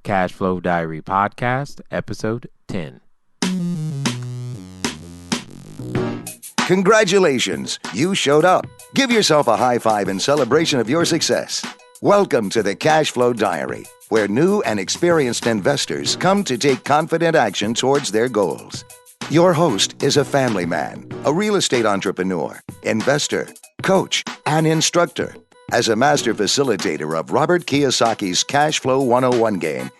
Cash Flow Diary Podcast, Episode 10. Congratulations, you showed up. Give yourself a high five in celebration of your success. Welcome to the Cash Flow Diary, where new and experienced investors come to take confident action towards their goals. Your host is a family man, a real estate entrepreneur, investor, coach, and instructor. As a master facilitator of Robert Kiyosaki's Cash Flow 101 game,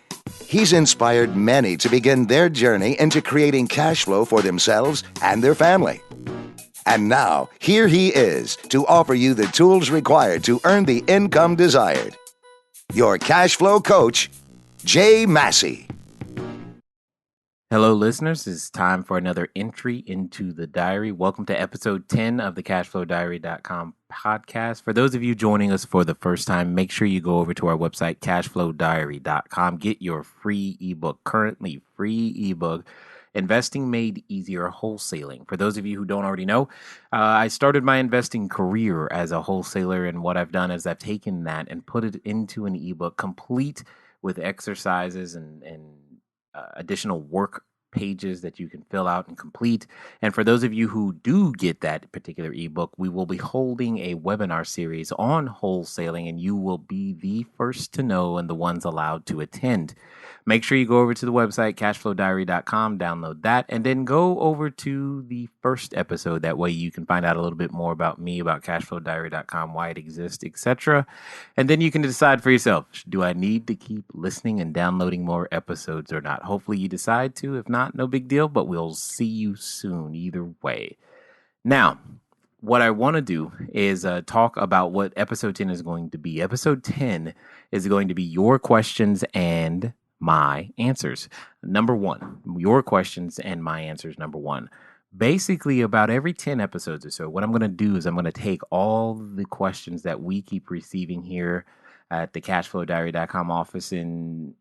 he's inspired many to begin their journey into creating cash flow for themselves and their family. And now, here he is to offer you the tools required to earn the income desired. Your cash flow coach, Jay Massey. Hello, listeners. It's time for another entry into the diary. Welcome to episode 10 of the cashflowdiary.com podcast. For those of you joining us for the first time, make sure you go over to our website, cashflowdiary.com. Get your free ebook, currently free ebook, Investing Made Easier Wholesaling. For those of you who don't already know, I started my investing career as a wholesaler, and what I've done is I've taken that and put it into an ebook complete with exercises and additional work pages that you can fill out and complete. And for those of you who do get that particular ebook, we will be holding a webinar series on wholesaling, and you will be the first to know and the ones allowed to attend. Make sure you go over to the website, cashflowdiary.com, download that, and then go over to the first episode. That way you can find out a little bit more about me, about cashflowdiary.com, why it exists, etc. And then you can decide for yourself, do I need to keep listening and downloading more episodes or not? Hopefully you decide to. If not, no big deal, but we'll see you soon either way. Now, what I want to do is talk about what episode 10 is going to be. Episode 10 is going to be your questions and my answers. Number one, your questions and my answers. Number one, basically about every 10 episodes or so, what I'm going to do is I'm going to take all the questions that we keep receiving here at the cashflowdiary.com office and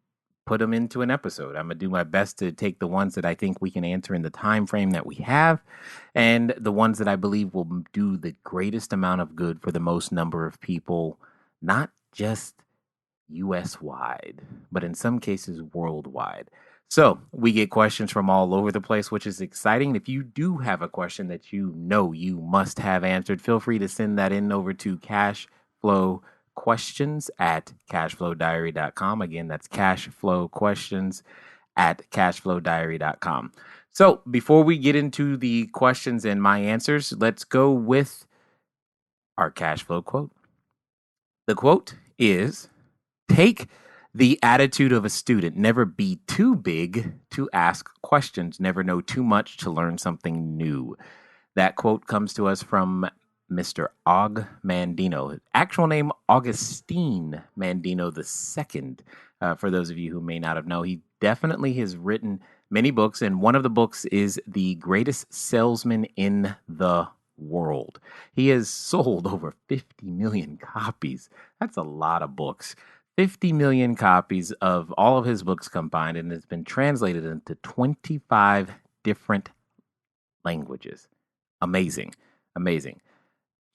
put them into an episode. I'm going to do my best to take the ones that I think we can answer in the time frame that we have, and the ones that I believe will do the greatest amount of good for the most number of people, not just US wide, but in some cases worldwide. So we get questions from all over the place, which is exciting. If you do have a question that you know you must have answered, feel free to send that in over to cashflowquestions at cashflowdiary.com. Again, that's cashflowquestions at cashflowdiary.com. So before we get into the questions and my answers, let's go with our cash flow quote. The quote is, take the attitude of a student. Never be too big to ask questions. Never know too much to learn something new. That quote comes to us from Mr. Og Mandino. Actual name, Augustine Mandino II. For those of you who may not have known, he definitely has written many books, and one of the books is The Greatest Salesman in the World. He has sold over 50 million copies. That's a lot of books. 50 million copies of all of his books combined, and it's been translated into 25 different languages. Amazing. Amazing.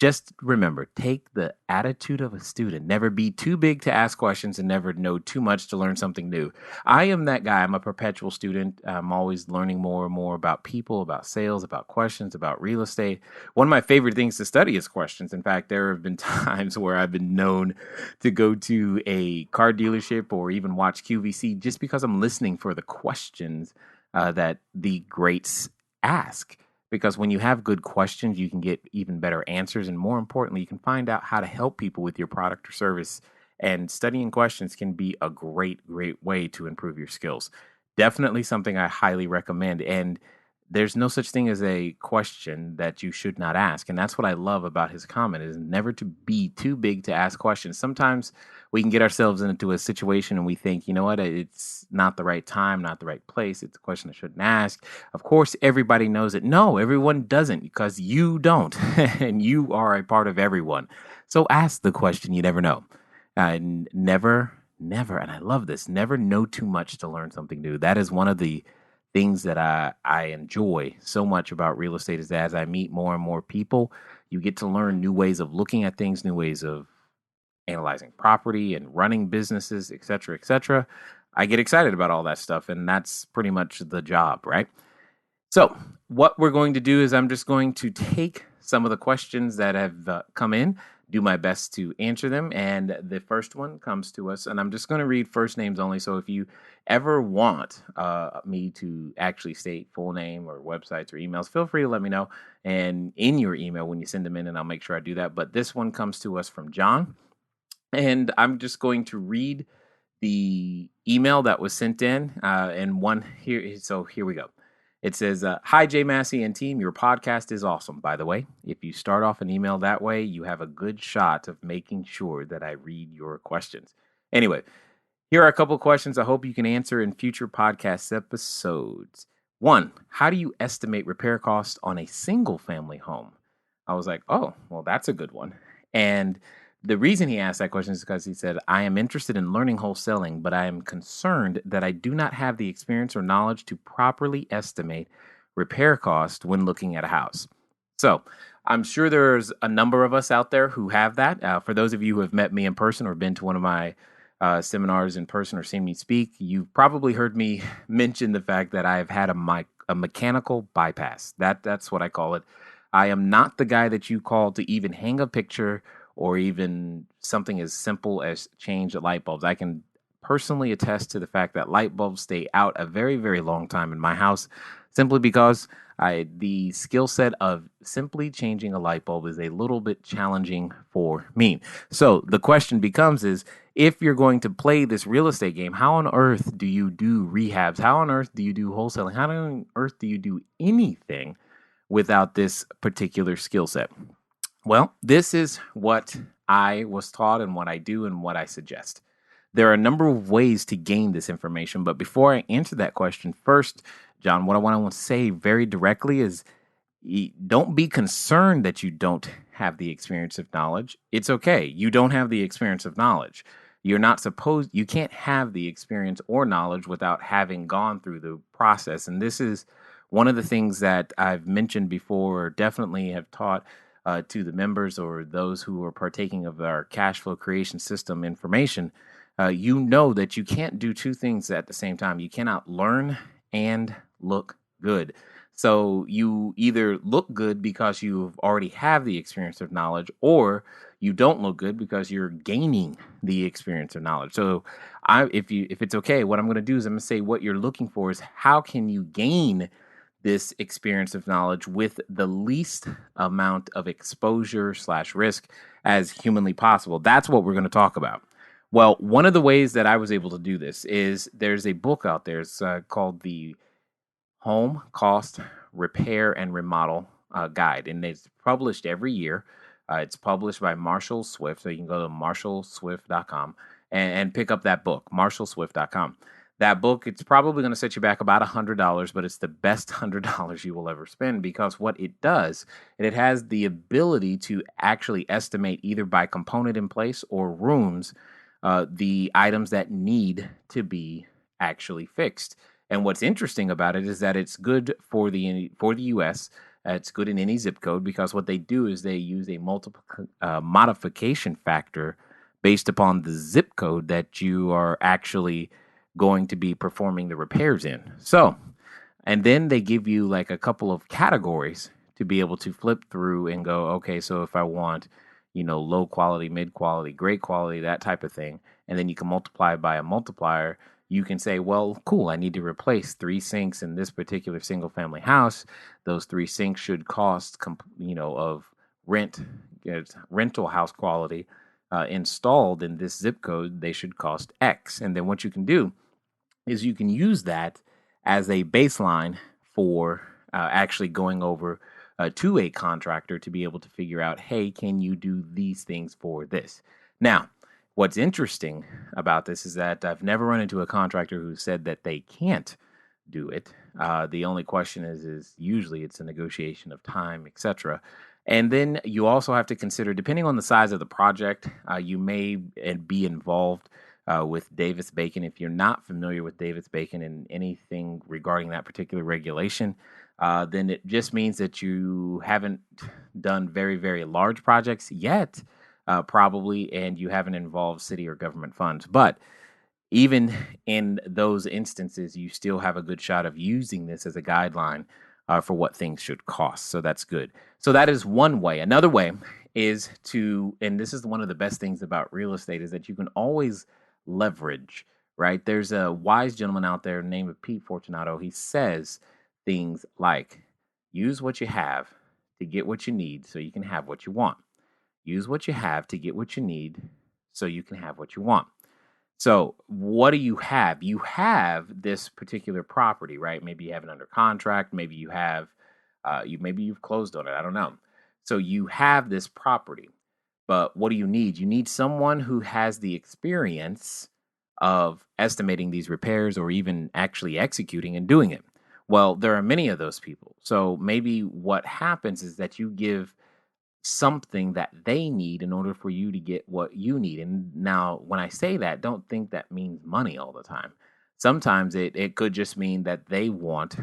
Just remember, take the attitude of a student. Never be too big to ask questions and never know too much to learn something new. I am that guy. I'm a perpetual student. I'm always learning more and more about people, about sales, about questions, about real estate. One of my favorite things to study is questions. In fact, there have been times where I've been known to go to a car dealership or even watch QVC just because I'm listening for the questions that the greats ask. Because when you have good questions, you can get even better answers. And more importantly, you can find out how to help people with your product or service. And studying questions can be a great way to improve your skills. Definitely something I highly recommend. And there's no such thing as a question that you should not ask. And that's what I love about his comment, is never to be too big to ask questions. Sometimes we can get ourselves into a situation and we think, you know what, it's not the right time, not the right place. It's a question I shouldn't ask. Of course, everybody knows it. No, everyone doesn't, because you don't. And you are a part of everyone. So ask the question. You never know. Never, and I love this, never know too much to learn something new. That is one of the things that I enjoy so much about real estate, is that as I meet more and more people, you get to learn new ways of looking at things, new ways of analyzing property and running businesses, et cetera, et cetera. I get excited about all that stuff, and that's pretty much the job, right? So, what we're going to do is I'm just going to take some of the questions that have come in, do my best to answer them. And the first one comes to us, and I'm just going to read first names only. So, if you ever want me to actually state full name or websites or emails, feel free to let me know. And in your email when you send them in, and I'll make sure I do that. But this one comes to us from John, and I'm just going to read the email that was sent in, and one here. So here we go. It says, "Hi Jay Massey and team. Your podcast is awesome. By the way, if you start off an email that way, you have a good shot of making sure that I read your questions. Anyway, here are a couple of questions I hope you can answer in future podcast episodes. One, how do you estimate repair costs on a single family home?" I was like, oh, well, that's a good one. And the reason he asked that question is because he said, "I am interested in learning wholesaling, but I am concerned that I do not have the experience or knowledge to properly estimate repair cost when looking at a house." So I'm sure there's a number of us out there who have that. For those of you who have met me in person or been to one of my seminars in person or seen me speak, you've probably heard me mention the fact that I've had a mechanical bypass. That's what I call it. I am not the guy that you call to even hang a picture or even something as simple as change the light bulbs. I can personally attest to the fact that light bulbs stay out a very, very long time in my house simply because the skill set of simply changing a light bulb is a little bit challenging for me. So the question becomes is, if you're going to play this real estate game, how on earth do you do rehabs? How on earth do you do wholesaling? How on earth do you do anything without this particular skill set? Well, this is what I was taught and what I do and what I suggest. There are a number of ways to gain this information, but before I answer that question, first, John, what I want to say very directly is don't be concerned that you don't have the experience of knowledge. It's okay. You don't have the experience of knowledge. You can't have the experience or knowledge without having gone through the process. And this is one of the things that I've mentioned before, or definitely have taught to the members or those who are partaking of our cash flow creation system information. You know that you can't do two things at the same time. You cannot learn and look good. So you either look good because you already have the experience of knowledge, or you don't look good because you're gaining the experience of knowledge. So if it's okay, what I'm going to do is I'm going to say what you're looking for is how can you gain this experience of knowledge with the least amount of exposure / risk as humanly possible. That's what we're going to talk about. Well, one of the ways that I was able to do this is there's a book out there. It's called the Home Cost Repair and Remodel Guide, and it's published every year. It's published by Marshall Swift, so you can go to marshallswift.com and pick up that book, marshallswift.com. That book, it's probably going to set you back about $100, but it's the best $100 you will ever spend, because what it does, it has the ability to actually estimate either by component in place or rooms the items that need to be actually fixed. And what's interesting about it is that it's good for the U.S. It's good in any zip code, because what they do is they use a multiple modification factor based upon the zip code that you are actually going to be performing the repairs in. So, and then they give you like a couple of categories to be able to flip through and go, okay, so if I want, low quality, mid quality, great quality, that type of thing, and then you can multiply by a multiplier. You can say, well, cool, I need to replace 3 sinks in this particular single family house. Those 3 sinks should cost, of rental house quality installed in this zip code, they should cost X. And then what you can do is you can use that as a baseline for actually going over to a contractor to be able to figure out, hey, can you do these things for this? Now, what's interesting about this is that I've never run into a contractor who said that they can't do it. The only question is usually it's a negotiation of time, etc. And then you also have to consider, depending on the size of the project, you may be involved with Davis-Bacon. If you're not familiar with Davis-Bacon and anything regarding that particular regulation, then it just means that you haven't done very, very large projects yet, probably, and you haven't involved city or government funds. But even in those instances, you still have a good shot of using this as a guideline for what things should cost. So that's good. So that is one way. Another way is to, and this is one of the best things about real estate, is that you can always leverage, right? There's a wise gentleman out there named Pete Fortunato. He says things like, use what you have to get what you need so you can have what you want. Use what you have to get what you need so you can have what you want. So, what do you have? You have this particular property, right? Maybe you have it under contract. Maybe you have, maybe you've closed on it. I don't know. So you have this property, but what do you need? You need someone who has the experience of estimating these repairs or even actually executing and doing it. Well, there are many of those people. So maybe what happens is that you give something that they need in order for you to get what you need. And now, when I say that, don't think that means money all the time. Sometimes it could just mean that they want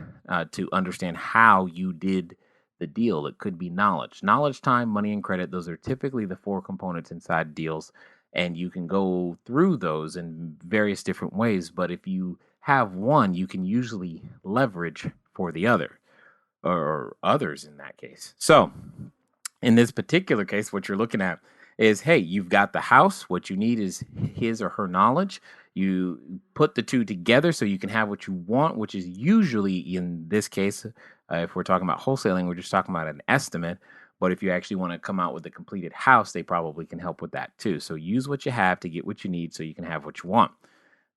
to understand how you did the deal. It could be knowledge, time, money, and credit. Those are typically the four components inside deals. And you can go through those in various different ways. But if you have one, you can usually leverage for the other or others in that case. So, in this particular case, what you're looking at is, hey, you've got the house. What you need is his or her knowledge. You put the two together so you can have what you want, which is usually, in this case, if we're talking about wholesaling, we're just talking about an estimate. But if you actually want to come out with a completed house, they probably can help with that too. So use what you have to get what you need so you can have what you want.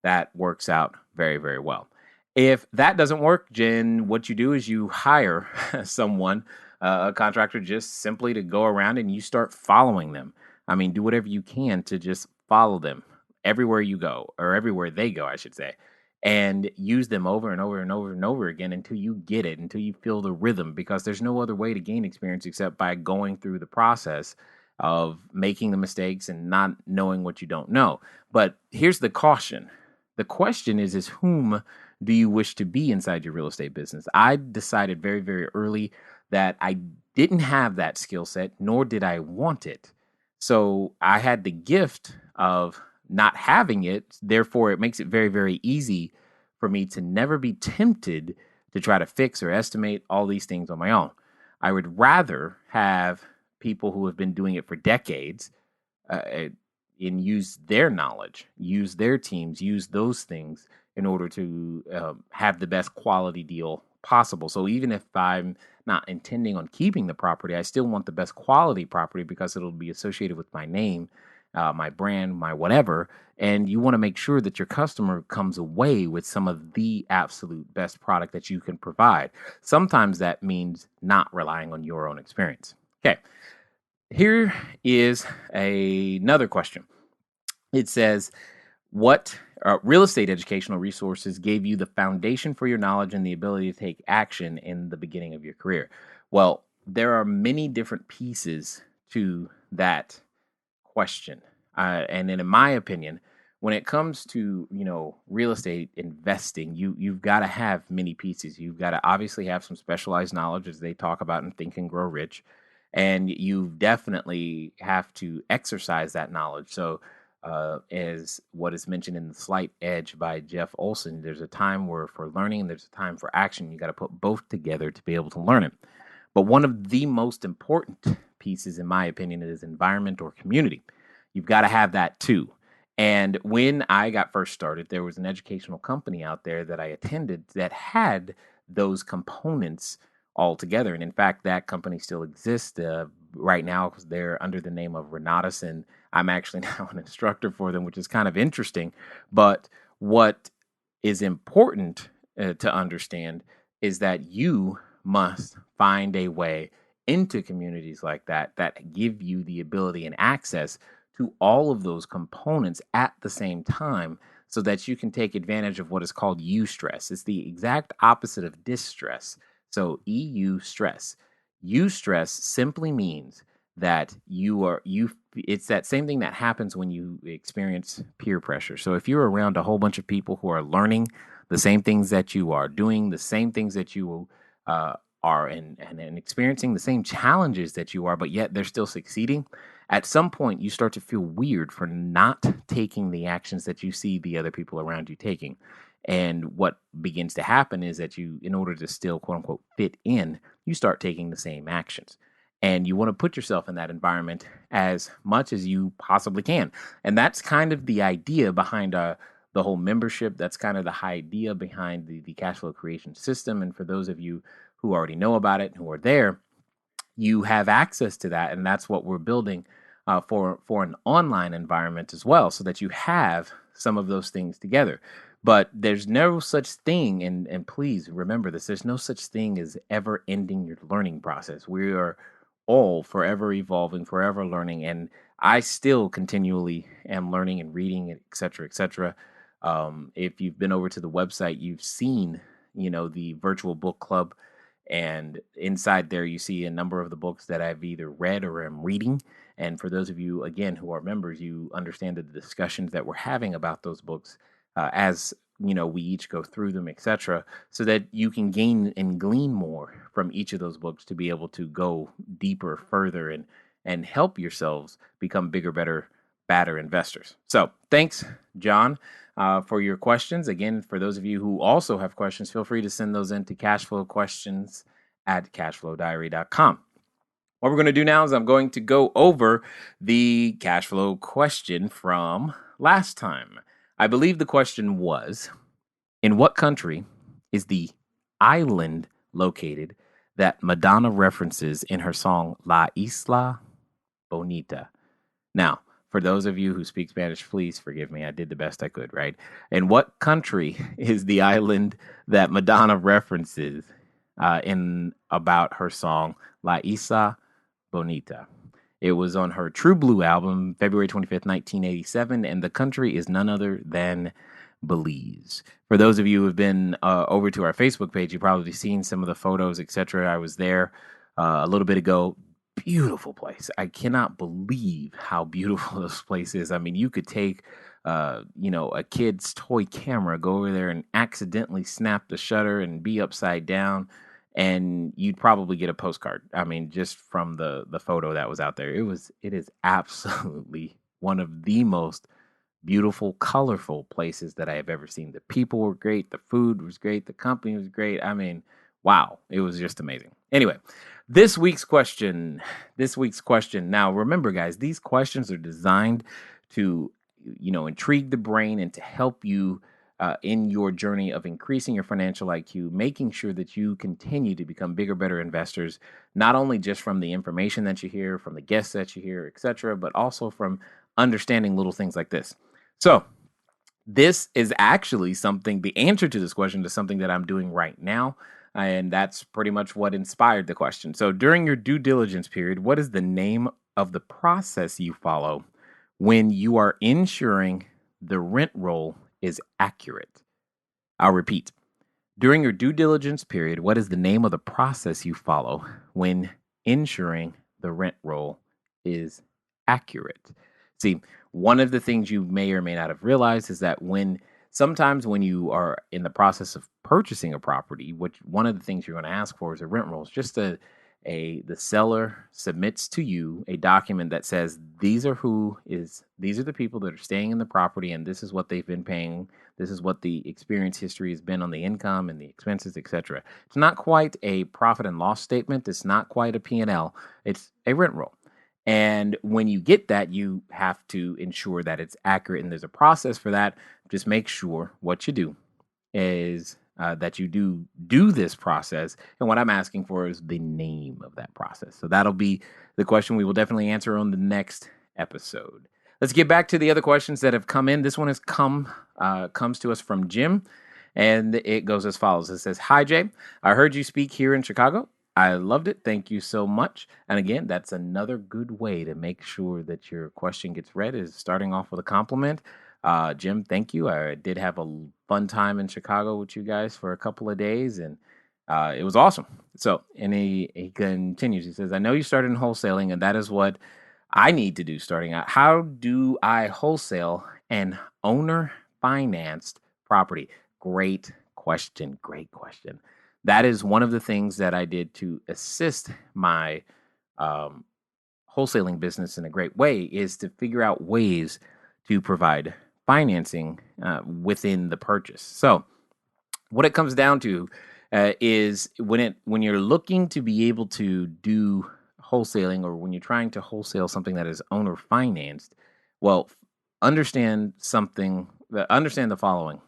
That works out very, very well. If that doesn't work, Jen, what you do is you hire someone, a contractor, just simply to go around and you start following them. I mean, do whatever you can to just follow them everywhere you go, or everywhere they go, I should say, and use them over and over and over and over again until you get it, until you feel the rhythm, because there's no other way to gain experience except by going through the process of making the mistakes and not knowing what you don't know. But here's the caution. The question is whom do you wish to be inside your real estate business? I decided very, very early that I didn't have that skill set, nor did I want it. So I had the gift of not having it. Therefore, it makes it very, very easy for me to never be tempted to try to fix or estimate all these things on my own. I would rather have people who have been doing it for decades and use their knowledge, use their teams, use those things in order to have the best quality deal possible. So even if I'm not intending on keeping the property, I still want the best quality property because it'll be associated with my name, my brand, my whatever. And you want to make sure that your customer comes away with some of the absolute best product that you can provide. Sometimes that means not relying on your own experience. Okay, here is another question. It says, what real estate educational resources gave you the foundation for your knowledge and the ability to take action in the beginning of your career? Well, there are many different pieces to that question. And then in my opinion, when it comes to, real estate investing, you've got to have many pieces. You've got to obviously have some specialized knowledge, as they talk about in Think and Grow Rich. And you definitely have to exercise that knowledge. So as what is mentioned in The Slight Edge by Jeff Olson, there's a time where for learning, there's a time for action. You got to put both together to be able to learn it. But one of the most important pieces, in my opinion, is environment or community. You've got to have that too. And when I got first started, there was an educational company out there that I attended that had those components all together. And in fact, that company still exists right now because they're under the name of Renatus, and I'm actually now an instructor for them, which is kind of interesting. But what is important to understand is that you must find a way into communities like that give you the ability and access to all of those components at the same time so that you can take advantage of what is called eustress. It's the exact opposite of distress. So eustress. Eustress simply means that it's that same thing that happens when you experience peer pressure. So if you're around a whole bunch of people who are learning the same things that you are, doing the same things that you are, and experiencing the same challenges that you are, but yet they're still succeeding, at some point you start to feel weird for not taking the actions that you see the other people around you taking. And what begins to happen is that you, in order to still quote unquote fit in, you start taking the same actions. And you want to put yourself in that environment as much as you possibly can. And that's kind of the idea behind the whole membership. That's kind of the idea behind the cash flow creation system. And for those of you who already know about it and who are there, you have access to that, and that's what we're building for an online environment as well, so that you have some of those things together. But there's no such thing, and please remember this: there's no such thing as ever ending your learning process. We are all forever evolving, forever learning, and I still continually am learning and reading, et cetera, et cetera. If you've been over to the website, you've seen, the virtual book club, and inside there, you see a number of the books that I've either read or am reading. And for those of you, again, who are members, you understand that the discussions that we're having about those books, as we each go through them, etc., so that you can gain and glean more from each of those books to be able to go deeper, further, and help yourselves become bigger, better, badder investors. So, thanks, John, for your questions. Again, for those of you who also have questions, feel free to send those in to cashflowquestions@cashflowdiary.com. What we're going to do now is I'm going to go over the cash flow question from last time. I believe the question was, in what country is the island located that Madonna references in her song La Isla Bonita? Now, for those of you who speak Spanish, please forgive me. I did the best I could, right? And what country is the island that Madonna references in about her song La Isla Bonita? It was on her True Blue album, February 25th, 1987, and the country is none other than Belize. For those of you who have been over to our Facebook page, you've probably seen some of the photos, etc. I was there a little bit ago. Beautiful place. I cannot believe how beautiful this place is. I mean, you could take, a kid's toy camera, go over there and accidentally snap the shutter and be upside down, and you'd probably get a postcard. I mean, just from the photo that was out there, it is absolutely one of the most beautiful, colorful places that I have ever seen. The people were great, the food was great, the company was great. I mean, wow, it was just amazing. Anyway, this week's question. Now, remember, guys, these questions are designed to, intrigue the brain and to help you in your journey of increasing your financial IQ, making sure that you continue to become bigger, better investors, not only just from the information that you hear, from the guests that you hear, etc., but also from understanding little things like this. So, this is actually the answer to this question is something that I'm doing right now. And that's pretty much what inspired the question. So, during your due diligence period, what is the name of the process you follow when you are ensuring the rent roll is accurate? I'll repeat. During your due diligence period, what is the name of the process you follow when ensuring the rent roll is accurate? See, one of the things you may or may not have realized is that sometimes when you are in the process of purchasing a property, one of the things you're going to ask for is a rent roll. It's just the seller submits to you a document that says these are the people that are staying in the property, and this is what they've been paying. This is what the experience history has been on the income and the expenses, etc. It's not quite a profit and loss statement. It's not quite a P&L. It's a rent roll. And when you get that, you have to ensure that it's accurate, and there's a process for that. Just make sure what you do is that you do this process. And what I'm asking for is the name of that process. So that'll be the question we will definitely answer on the next episode. Let's get back to the other questions that have come in. This one comes to us from Jim, and it goes as follows. It says, "Hi, Jay. I heard you speak here in Chicago. I loved it. Thank you so much." And again, that's another good way to make sure that your question gets read, is starting off with a compliment. Jim, thank you. I did have a fun time in Chicago with you guys for a couple of days, and it was awesome. So, and he continues. He says, "I know you started in wholesaling, and that is what I need to do starting out. How do I wholesale an owner financed property?" Great question. Great question. That is one of the things that I did to assist my wholesaling business in a great way is to figure out ways to provide financing within the purchase. So what it comes down to is when you're looking to be able to do wholesaling, or when you're trying to wholesale something that is owner financed, well, understand something. Understand the following: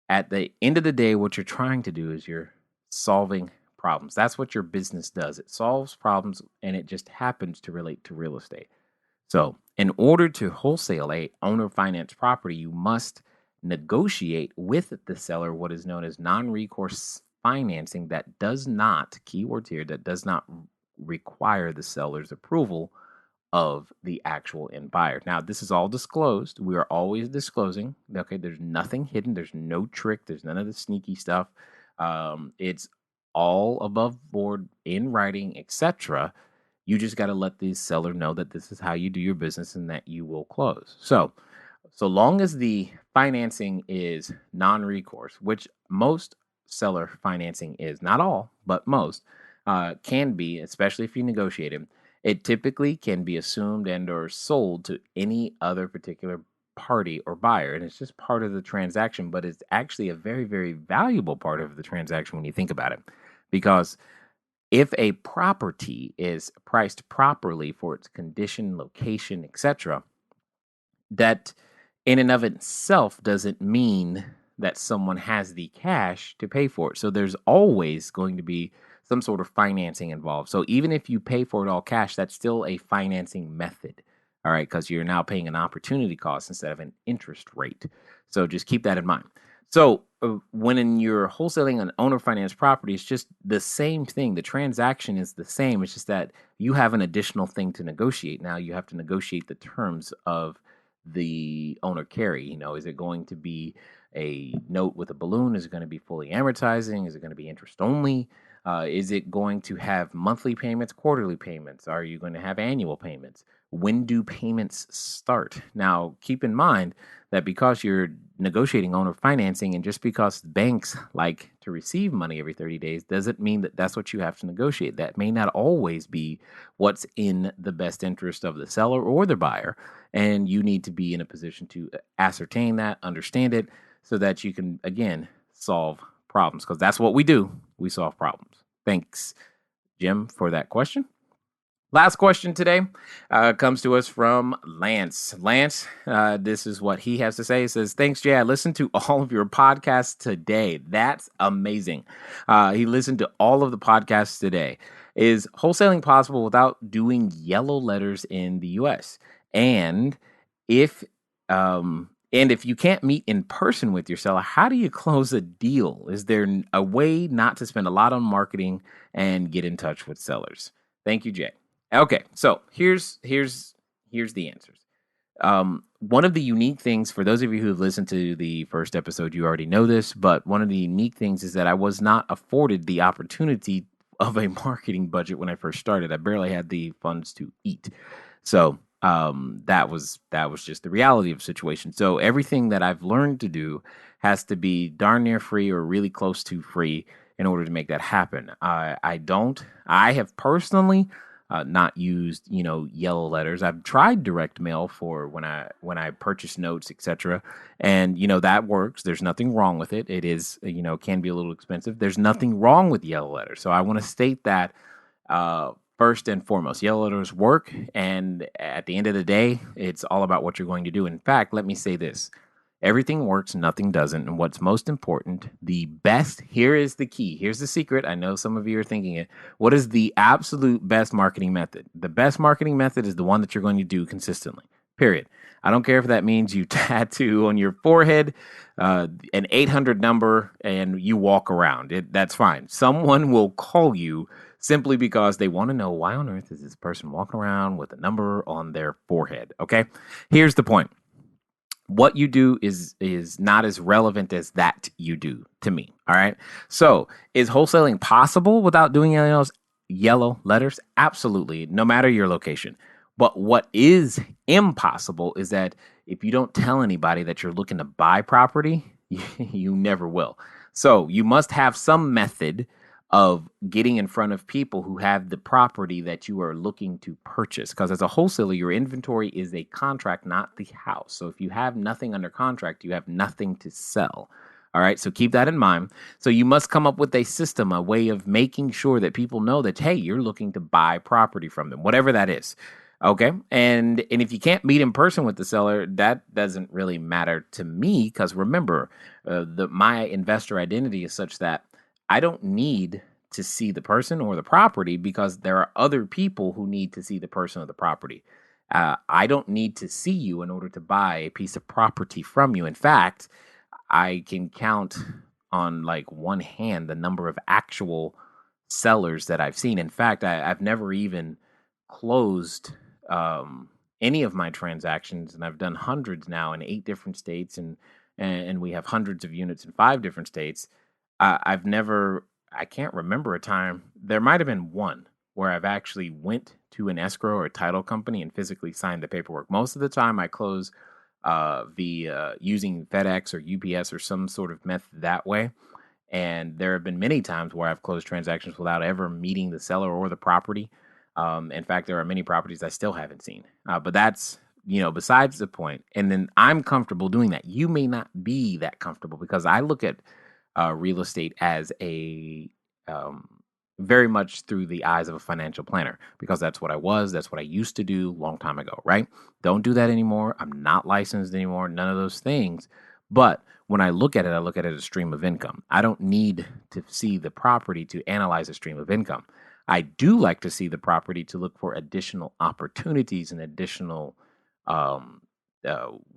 at the end of the day, what you're trying to do is you're solving problems. That's what your business does. It solves problems, and it just happens to relate to real estate. So, in order to wholesale a owner finance property, you must negotiate with the seller what is known as non-recourse financing that does not, keywords here, that does not require the seller's approval of the actual end buyer. Now, this is all disclosed. We are always disclosing. Okay, there's nothing hidden. There's no trick. There's none of the sneaky stuff. It's all above board in writing, etc. You just got to let the seller know that this is how you do your business and that you will close. So long as the financing is non-recourse, which most seller financing is, not all, but most can be, especially if you negotiate it typically can be assumed and or sold to any other particular party or buyer. And it's just part of the transaction, but it's actually a very, very valuable part of the transaction when you think about it. Because if a property is priced properly for its condition, location, etc., that in and of itself doesn't mean that someone has the cash to pay for it. So there's always going to be some sort of financing involved. So even if you pay for it all cash, that's still a financing method. All right, because you're now paying an opportunity cost instead of an interest rate. So just keep that in mind. So when you're wholesaling an owner finance property, it's just the same thing. The transaction is the same. It's just that you have an additional thing to negotiate. Now you have to negotiate the terms of the owner carry. Is it going to be a note with a balloon? Is it going to be fully amortizing? Is it going to be interest only? Is it going to have monthly payments, quarterly payments? Are you going to have annual payments? When do payments start? Now, keep in mind that because you're negotiating owner financing, and just because banks like to receive money every 30 days doesn't mean that that's what you have to negotiate. That may not always be what's in the best interest of the seller or the buyer. And you need to be in a position to ascertain that, understand it, so that you can, again, solve problems, because that's what we do. We solve problems. Thanks, Jim, for that question. Last question today comes to us from Lance. Lance, this is what he has to say. He says, thanks, Jay. I listened to all of your podcasts today. That's amazing. He listened to all of the podcasts today. Is wholesaling possible without doing yellow letters in the U.S.? And if you can't meet in person with your seller, how do you close a deal? Is there a way not to spend a lot on marketing and get in touch with sellers? Thank you, Jay. Okay, so here's the answers. One of the unique things, for those of you who have listened to the first episode, you already know this, but one of the unique things is that I was not afforded the opportunity of a marketing budget when I first started. I barely had the funds to eat. So that was just the reality of the situation. So everything that I've learned to do has to be darn near free or really close to free in order to make that happen. I have personally not used, yellow letters. I've tried direct mail for when I purchase notes, etc. And, that works. There's nothing wrong with it. It is, can be a little expensive. There's nothing wrong with yellow letters. So I want to state that first and foremost. Yellow letters work. And at the end of the day, it's all about what you're going to do. In fact, let me say this. Everything works, nothing doesn't. And what's most important, the best, here is the key. Here's the secret. I know some of you are thinking it. What is the absolute best marketing method? The best marketing method is the one that you're going to do consistently, period. I don't care if that means you tattoo on your forehead an 800 number and you walk around. That's fine. Someone will call you simply because they want to know, why on earth is this person walking around with a number on their forehead? Okay, here's the point. What you do is not as relevant as that you do to me. All right. So is wholesaling possible without doing yellow letters? Absolutely. No matter your location. But what is impossible is that if you don't tell anybody that you're looking to buy property, you never will. So you must have some method of getting in front of people who have the property that you are looking to purchase. Because as a wholesaler, your inventory is a contract, not the house. So if you have nothing under contract, you have nothing to sell. All right. So keep that in mind. So you must come up with a system, a way of making sure that people know that, hey, you're looking to buy property from them, whatever that is. Okay. And if you can't meet in person with the seller, that doesn't really matter to me, because remember, my investor identity is such that I don't need to see the person or the property, because there are other people who need to see the person or the property. I don't need to see you in order to buy a piece of property from you. In fact, I can count on like one hand the number of actual sellers that I've seen. In fact, I've never even closed any of my transactions, and I've done hundreds now in 8 different states, and we have hundreds of units in 5 different states. I've never, I can't remember a time. There might have been one where I've actually went to an escrow or a title company and physically signed the paperwork. Most of the time, I close via using FedEx or UPS or some sort of method that way. And there have been many times where I've closed transactions without ever meeting the seller or the property. In fact, there are many properties I still haven't seen. But that's, besides the point. And then I'm comfortable doing that. You may not be that comfortable, because I look at real estate as a um, very much through the eyes of a financial planner, because that's what I was. That's what I used to do a long time ago, right? Don't do that anymore. I'm not licensed anymore. None of those things. But when I look at it, I look at it as a stream of income. I don't need to see the property to analyze a stream of income. I do like to see the property to look for additional opportunities and additional um,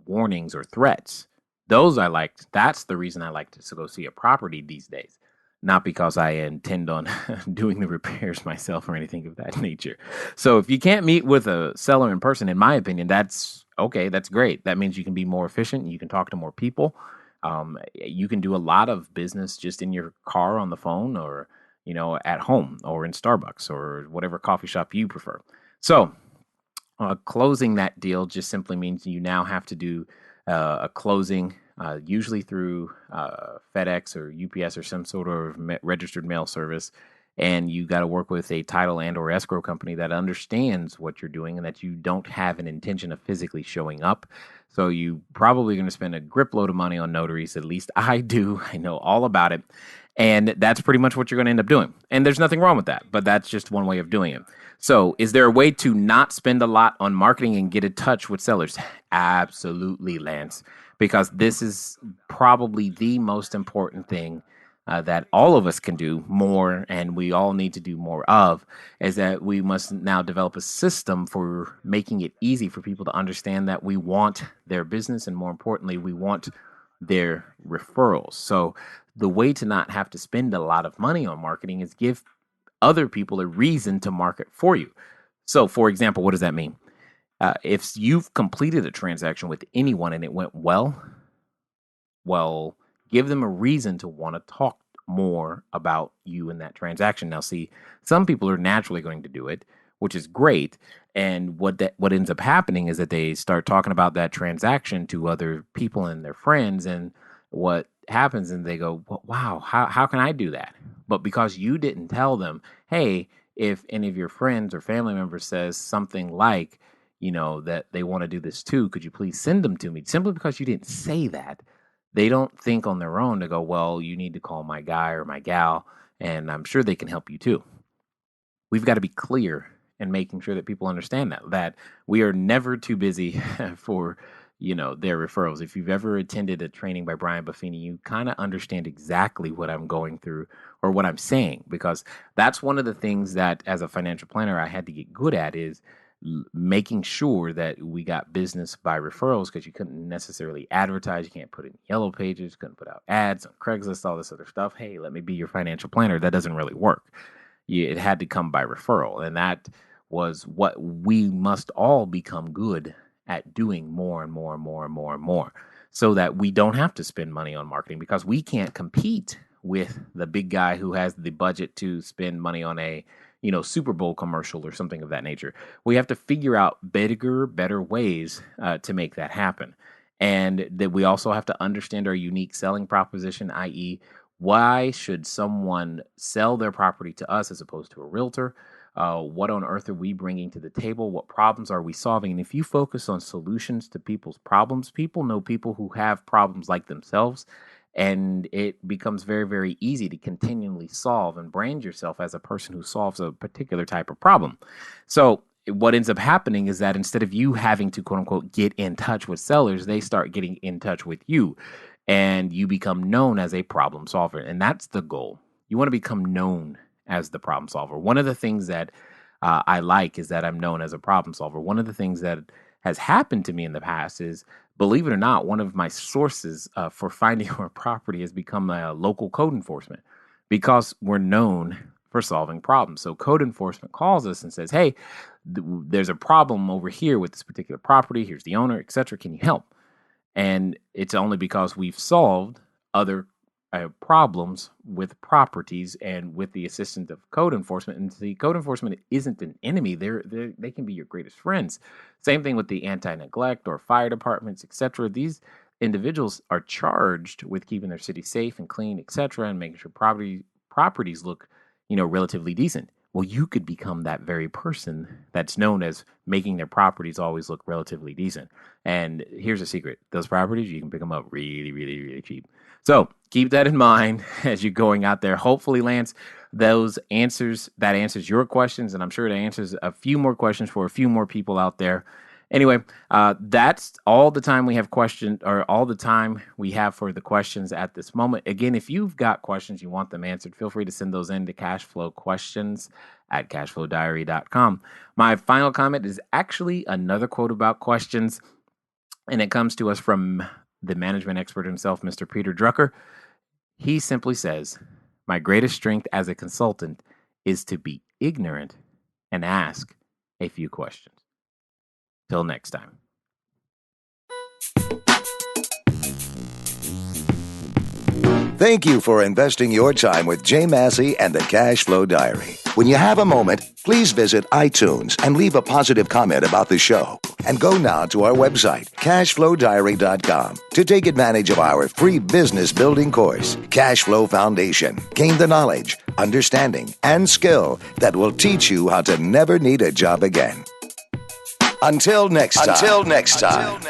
warnings or threats. Those I liked. That's the reason I like to go see a property these days, not because I intend on doing the repairs myself or anything of that nature. So if you can't meet with a seller in person, in my opinion, that's okay. That's great. That means you can be more efficient. You can talk to more people. You can do a lot of business just in your car on the phone, or at home, or in Starbucks, or whatever coffee shop you prefer. So closing that deal just simply means you now have to do a closing, usually through FedEx or UPS or some sort of registered mail service. And you got to work with a title and or escrow company that understands what you're doing and that you don't have an intention of physically showing up. So you probably going to spend a grip load of money on notaries. At least I do. I know all about it. And that's pretty much what you're going to end up doing. And there's nothing wrong with that, but that's just one way of doing it. So, is there a way to not spend a lot on marketing and get in touch with sellers? Absolutely, Lance, because this is probably the most important thing that all of us can do more, and we all need to do more of, is that we must now develop a system for making it easy for people to understand that we want their business, and more importantly, we want their referrals. So, the way to not have to spend a lot of money on marketing is give other people a reason to market for you. So, for example, what does that mean? If you've completed a transaction with anyone and it went well, give them a reason to want to talk more about you in that transaction. Now, see, some people are naturally going to do it, which is great. And what ends up happening is that they start talking about that transaction to other people and their friends, and what happens, and they go, wow, how can I do that? But because you didn't tell them, hey, if any of your friends or family members says something like, that they want to do this too, could you please send them to me? Simply because you didn't say that, they don't think on their own to go, well, you need to call my guy or my gal, and I'm sure they can help you too. We've got to be clear in making sure that people understand that we are never too busy for their referrals. If you've ever attended a training by Brian Buffini, you kind of understand exactly what I'm going through or what I'm saying, because that's one of the things that as a financial planner I had to get good at, is making sure that we got business by referrals, because you couldn't necessarily advertise. You can't put in yellow pages, couldn't put out ads on Craigslist, all this other stuff. Hey, let me be your financial planner. That doesn't really work. It had to come by referral. And that was what we must all become good at doing more and more and more and more and more, so that we don't have to spend money on marketing, because we can't compete with the big guy who has the budget to spend money on a Super Bowl commercial or something of that nature. We have to figure out better ways to make that happen. And that we also have to understand our unique selling proposition, i.e., Why should someone sell their property to us as opposed to a realtor? What on earth are we bringing to the table? What problems are we solving? And if you focus on solutions to people's problems, people know people who have problems like themselves. And it becomes very, very easy to continually solve and brand yourself as a person who solves a particular type of problem. So, what ends up happening is that instead of you having to quote unquote get in touch with sellers, they start getting in touch with you and you become known as a problem solver. And that's the goal. You want to become known as the problem solver. One of the things that I like is that I'm known as a problem solver. One of the things that has happened to me in the past is, believe it or not, one of my sources for finding our property has become local code enforcement because we're known for solving problems. So code enforcement calls us and says, hey, there's a problem over here with this particular property. Here's the owner, etc. Can you help? And it's only because we've solved other problems with properties and with the assistance of code enforcement. And the code enforcement isn't an enemy; they can be your greatest friends. Same thing with the anti-neglect or fire departments, etc. These individuals are charged with keeping their city safe and clean, etc., and making sure properties look, relatively decent. Well, you could become that very person that's known as making their properties always look relatively decent. And here's a secret. Those properties, you can pick them up really, really, really cheap. So keep that in mind as you're going out there. Hopefully, Lance, that answers your questions. And I'm sure it answers a few more questions for a few more people out there. Anyway, that's all the time we have all the time we have for the questions at this moment. Again, if you've got questions, you want them answered, feel free to send those in to cashflowquestions@cashflowdiary.com. My final comment is actually another quote about questions, and it comes to us from the management expert himself, Mr. Peter Drucker. He simply says, "My greatest strength as a consultant is to be ignorant and ask a few questions." Till next time. Thank you for investing your time with Jay Massey and the Cash Flow Diary. When you have a moment, please visit iTunes and leave a positive comment about the show. And go now to our website, cashflowdiary.com, to take advantage of our free business building course, Cash Flow Foundation. Gain the knowledge, understanding, and skill that will teach you how to never need a job again. Until next time.